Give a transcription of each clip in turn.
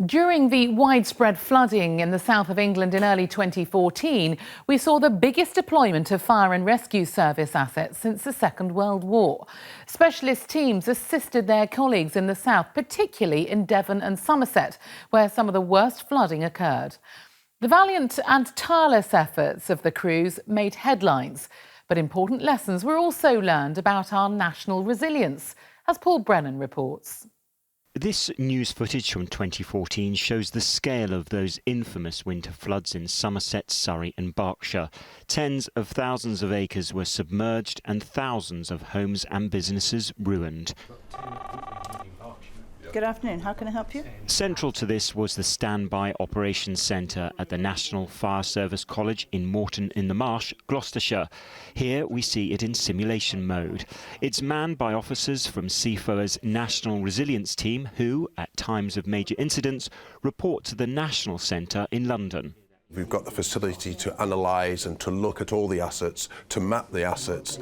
During the widespread flooding in the south of England in early 2014, we saw the biggest deployment of fire and rescue service assets since the Second World War. Specialist teams assisted their colleagues in the south, particularly in Devon and Somerset, where some of the worst flooding occurred. The valiant and tireless efforts of the crews made headlines, but important lessons were also learned about our national resilience, as Paul Brennan reports. This news footage from 2014 shows the scale of those infamous winter floods in Somerset, Surrey and Berkshire. Tens of thousands of acres were submerged and thousands of homes and businesses ruined. Good afternoon, how can I help you? Central to this was the Standby Operations Centre at the National Fire Service College in Moreton-in-the-Marsh, Gloucestershire. Here we see it in simulation mode. It's manned by officers from CFOA's National Resilience Team who, at times of major incidents, report to the National Centre in London. We've got the facility to analyse and to look at all the assets, to map the assets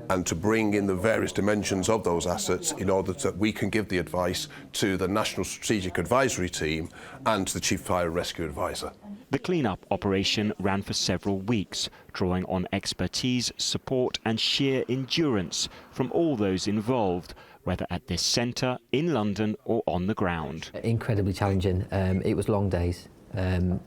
and to bring in the various dimensions of those assets in order that we can give the advice to the National Strategic Advisory Team and to the Chief Fire and Rescue Advisor. The clean-up operation ran for several weeks, drawing on expertise, support and sheer endurance from all those involved, whether at this centre, in London or on the ground. Incredibly challenging. It was long days.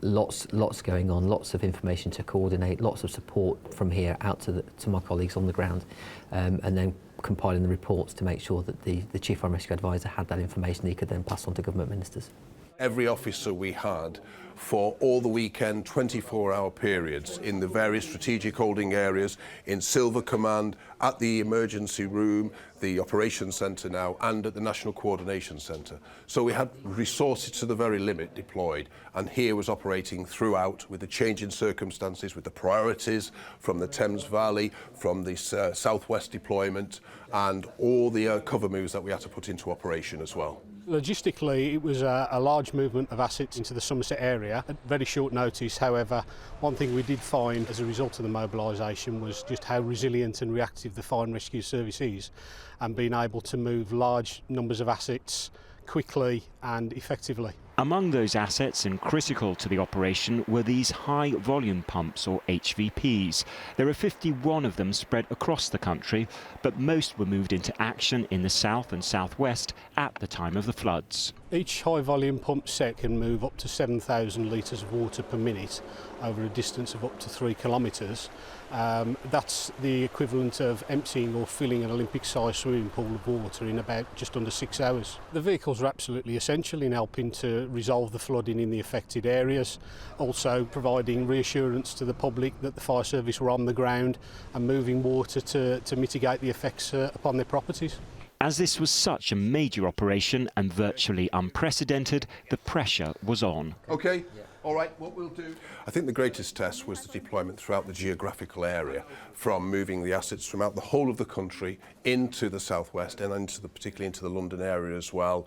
Lots going on, lots of information to coordinate, lots of support from here out to my colleagues on the ground, and then compiling the reports to make sure that the Chief Fire and Rescue Advisor had that information he could then pass on to government ministers. Every officer we had for all the weekend 24-hour periods in the various strategic holding areas, in Silver Command, at the emergency room, the operations centre now, and at the National Coordination Centre. So we had resources to the very limit deployed, and here was operating throughout with the change in circumstances, with the priorities from the Thames Valley, from the southwest deployment, and all the cover moves that we had to put into operation as well. Logistically, it was a large movement of assets into the Somerset area at very short notice. However, one thing we did find as a result of the mobilisation was just how resilient and reactive the Fire and Rescue Service is, and being able to move large numbers of assets quickly and effectively. Among those assets and critical to the operation were these high-volume pumps, or HVPs. There are 51 of them spread across the country, but most were moved into action in the south and southwest at the time of the floods. Each high-volume pump set can move up to 7,000 litres of water per minute over a distance of up to 3 kilometres. That's the equivalent of emptying or filling an Olympic-sized swimming pool of water in about just under 6 hours. The vehicles are absolutely essential in helping to resolve the flooding in the affected areas, also providing reassurance to the public that the fire service were on the ground and moving water to mitigate the effects upon their properties. As this was such a major operation and virtually unprecedented, the pressure was on. OK, all right, what we'll do. I think the greatest test was the deployment throughout the geographical area, from moving the assets from out the whole of the country into the southwest and particularly into the London area as well,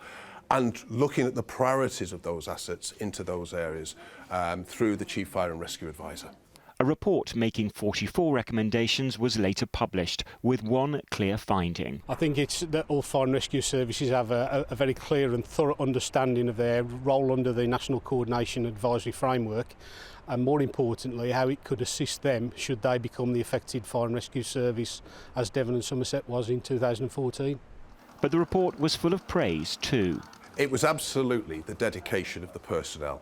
and looking at the priorities of those assets into those areas through the Chief Fire and Rescue Advisor. A report making 44 recommendations was later published, with one clear finding. I think it's that all fire and rescue services have a very clear and thorough understanding of their role under the National Coordination Advisory Framework, and more importantly how it could assist them should they become the affected fire and rescue service as Devon and Somerset was in 2014. But the report was full of praise too. It was absolutely the dedication of the personnel.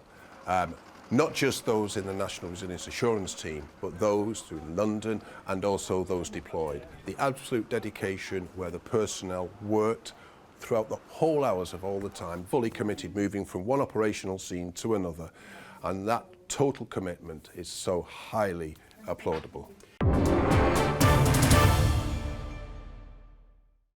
Not just those in the National Resilience Assurance Team, but those through London and also those deployed. The absolute dedication where the personnel worked throughout the whole hours of all the time, fully committed, moving from one operational scene to another. And that total commitment is so highly applaudable.